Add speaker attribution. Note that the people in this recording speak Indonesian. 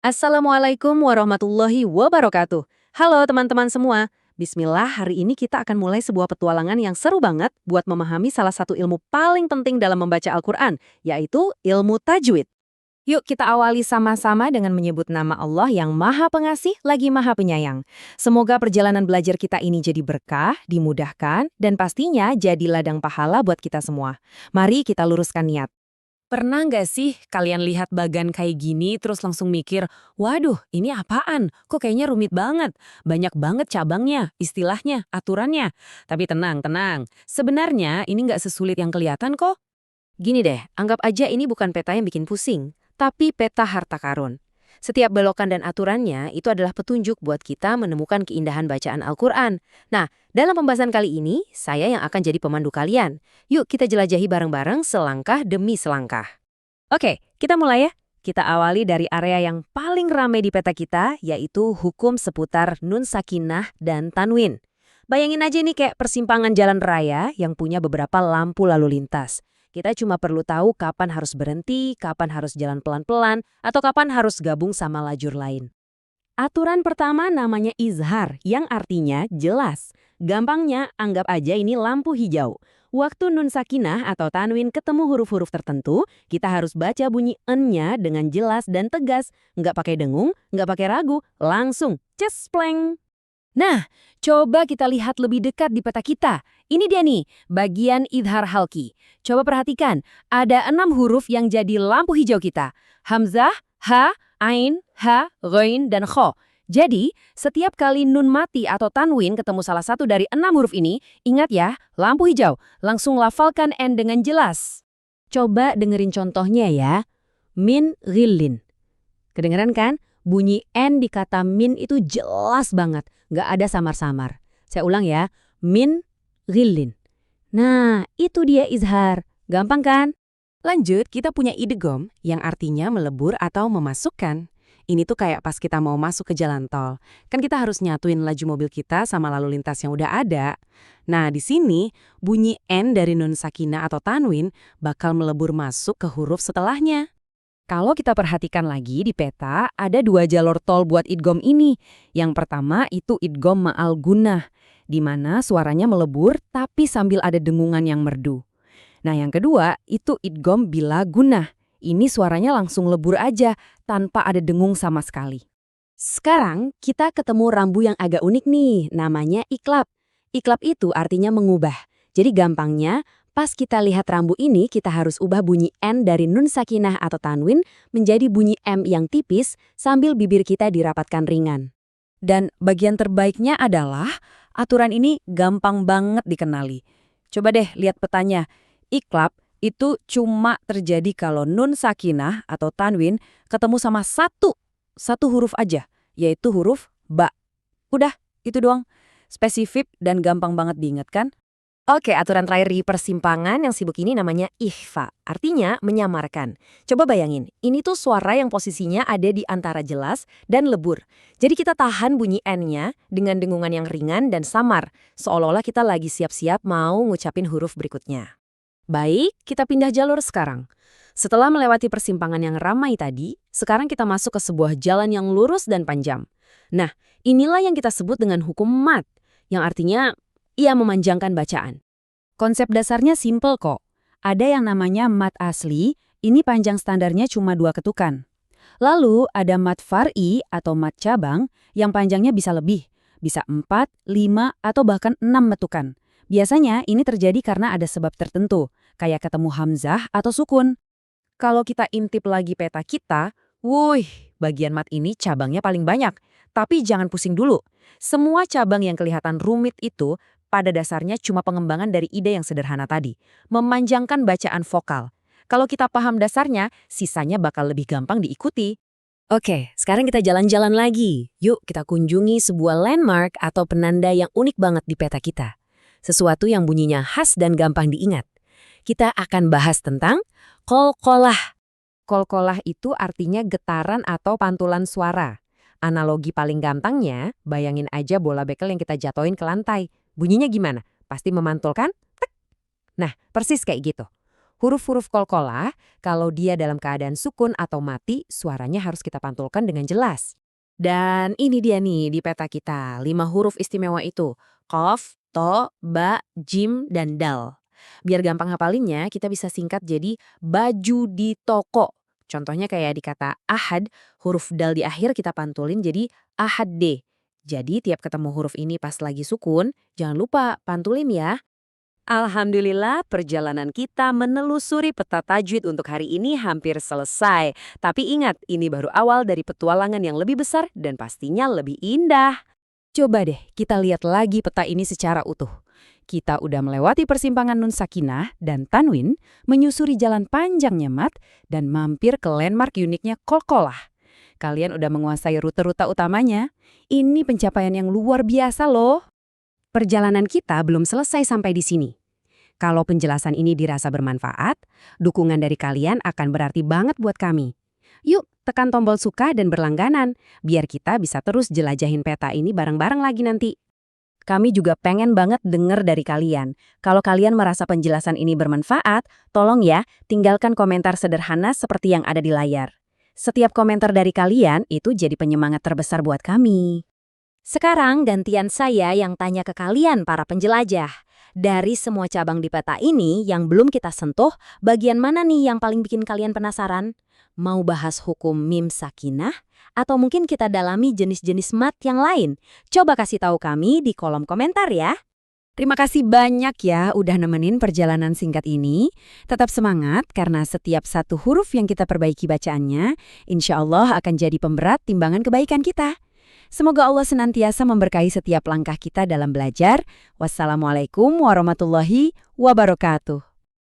Speaker 1: Assalamualaikum warahmatullahi wabarakatuh. Halo teman-teman semua. Bismillah, hari ini kita akan mulai sebuah petualangan yang seru banget buat memahami salah satu ilmu paling penting dalam membaca Al-Quran, yaitu ilmu tajwid. Yuk kita awali sama-sama dengan menyebut nama Allah yang Maha Pengasih lagi Maha Penyayang. Semoga perjalanan belajar kita ini jadi berkah, dimudahkan, dan pastinya jadi ladang pahala buat kita semua. Mari kita luruskan niat. Pernah nggak sih kalian lihat bagan kayak gini terus langsung mikir, waduh ini apaan? Kok kayaknya rumit banget? Banyak banget cabangnya, istilahnya, aturannya. Tapi tenang, tenang. Sebenarnya ini nggak sesulit yang kelihatan kok. Gini deh, anggap aja ini bukan peta yang bikin pusing, tapi peta harta karun. Setiap belokan dan aturannya itu adalah petunjuk buat kita menemukan keindahan bacaan Al-Quran. Nah, dalam pembahasan kali ini, saya yang akan jadi pemandu kalian. Yuk kita jelajahi bareng-bareng selangkah demi selangkah. Oke, kita mulai ya. Kita awali dari area yang paling ramai di peta kita, yaitu hukum seputar nun sakinah dan tanwin. Bayangin aja nih kayak persimpangan jalan raya yang punya beberapa lampu lalu lintas. Kita cuma perlu tahu kapan harus berhenti, kapan harus jalan pelan-pelan, atau kapan harus gabung sama lajur lain. Aturan pertama namanya izhar, yang artinya jelas. Gampangnya, anggap aja ini lampu hijau. Waktu nun sakinah atau tanwin ketemu huruf-huruf tertentu, kita harus baca bunyi en-nya dengan jelas dan tegas. Nggak pakai dengung, nggak pakai ragu, langsung cespleng. Nah, coba kita lihat lebih dekat di peta kita. Ini dia nih, bagian idhar halki. Coba perhatikan, ada 6 huruf yang jadi lampu hijau kita. Hamzah, ha, ain, ha, ghain, dan kho. Jadi, setiap kali nun mati atau tanwin ketemu salah satu dari 6 huruf ini, ingat ya, lampu hijau. Langsung lafalkan n dengan jelas. Coba dengerin contohnya ya. Min ghillin. Kedengeran kan? Bunyi N di kata min itu jelas banget, nggak ada samar-samar. Saya ulang ya, min ghillin. Nah, itu dia izhar. Gampang kan? Lanjut, kita punya idgham yang artinya melebur atau memasukkan. Ini tuh kayak pas kita mau masuk ke jalan tol. Kan kita harus nyatuin laju mobil kita sama lalu lintas yang udah ada. Nah, di sini bunyi N dari nun sakinah atau tanwin bakal melebur masuk ke huruf setelahnya. Kalau kita perhatikan lagi di peta, ada 2 jalur tol buat idgham ini. Yang pertama itu idgham ma'al gunnah, di mana suaranya melebur tapi sambil ada dengungan yang merdu. Nah yang kedua itu idgham bila gunnah. Ini suaranya langsung lebur aja, tanpa ada dengung sama sekali. Sekarang kita ketemu rambu yang agak unik nih, namanya iklab. Iklab itu artinya mengubah. Jadi gampangnya, pas kita lihat rambu ini, kita harus ubah bunyi N dari nun sakinah atau tanwin menjadi bunyi M yang tipis sambil bibir kita dirapatkan ringan. Dan bagian terbaiknya adalah aturan ini gampang banget dikenali. Coba deh lihat petanya. Iklab itu cuma terjadi kalau nun sakinah atau tanwin ketemu sama satu huruf aja, yaitu huruf ba. Udah, itu doang. Spesifik dan gampang banget diingat kan? Oke, aturan terakhir di persimpangan yang sibuk ini namanya ikhfa, artinya menyamarkan. Coba bayangin, ini tuh suara yang posisinya ada di antara jelas dan lebur. Jadi kita tahan bunyi N-nya dengan dengungan yang ringan dan samar, seolah-olah kita lagi siap-siap mau ngucapin huruf berikutnya. Baik, kita pindah jalur sekarang. Setelah melewati persimpangan yang ramai tadi, sekarang kita masuk ke sebuah jalan yang lurus dan panjang. Nah, inilah yang kita sebut dengan hukum mat, yang artinya ia memanjangkan bacaan. Konsep dasarnya simple kok. Ada yang namanya mat asli, ini panjang standarnya cuma 2 ketukan. Lalu ada mat far'i atau mat cabang yang panjangnya bisa lebih, bisa 4, 5, atau bahkan 6 metukan. Biasanya ini terjadi karena ada sebab tertentu, kayak ketemu hamzah atau sukun. Kalau kita intip lagi peta kita, wuih, bagian mat ini cabangnya paling banyak. Tapi jangan pusing dulu. Semua cabang yang kelihatan rumit itu pada dasarnya cuma pengembangan dari ide yang sederhana tadi, memanjangkan bacaan vokal. Kalau kita paham dasarnya, sisanya bakal lebih gampang diikuti. Oke, sekarang kita jalan-jalan lagi. Yuk kita kunjungi sebuah landmark atau penanda yang unik banget di peta kita. Sesuatu yang bunyinya khas dan gampang diingat. Kita akan bahas tentang qalqalah. Qalqalah itu artinya getaran atau pantulan suara. Analogi paling gampangnya, bayangin aja bola bekel yang kita jatoin ke lantai. Bunyinya gimana? Pasti memantul kan? Tek. Nah, persis kayak gitu.
Speaker 2: Huruf-huruf qalqalah, kalau dia dalam keadaan sukun atau mati, suaranya harus kita pantulkan dengan jelas.
Speaker 1: Dan ini dia nih di peta kita, 5 huruf istimewa itu. Qaf, to, ba, jim, dan dal. Biar gampang hafalinnya, kita bisa singkat jadi baju di toko. Contohnya kayak di kata ahad, huruf dal di akhir kita pantulin jadi ahad de. Jadi tiap ketemu huruf ini pas lagi sukun, jangan lupa pantulin ya.
Speaker 2: Alhamdulillah, perjalanan kita menelusuri peta tajwid untuk hari ini hampir selesai. Tapi ingat, ini baru awal dari petualangan yang lebih besar dan pastinya lebih indah. Coba deh kita lihat lagi peta ini secara utuh. Kita udah melewati persimpangan Nun Sakinah dan Tanwin, menyusuri jalan panjangnya mat, dan mampir ke landmark uniknya Qalqalah. Kalian udah menguasai rute-rute utamanya. Ini pencapaian yang luar biasa loh. Perjalanan kita belum selesai sampai di sini. Kalau penjelasan ini dirasa bermanfaat, dukungan dari kalian akan berarti banget buat kami. Yuk, tekan tombol suka dan berlangganan, biar kita bisa terus jelajahin peta ini bareng-bareng lagi nanti. Kami juga pengen banget denger dari kalian. Kalau kalian merasa penjelasan ini bermanfaat, tolong ya, tinggalkan komentar sederhana seperti yang ada di layar. Setiap komentar dari kalian itu jadi penyemangat terbesar buat kami. Sekarang gantian saya yang tanya ke kalian para penjelajah. Dari semua cabang di peta ini yang belum kita sentuh, bagian mana nih yang paling bikin kalian penasaran? Mau bahas hukum mim sakinah? Atau mungkin kita dalami jenis-jenis mat yang lain? Coba kasih tahu kami di kolom komentar ya. Terima kasih banyak ya udah nemenin perjalanan singkat ini. Tetap semangat karena setiap satu huruf yang kita perbaiki bacaannya, insya Allah akan jadi pemberat timbangan kebaikan kita. Semoga Allah senantiasa memberkahi setiap langkah kita dalam belajar. Wassalamualaikum warahmatullahi wabarakatuh.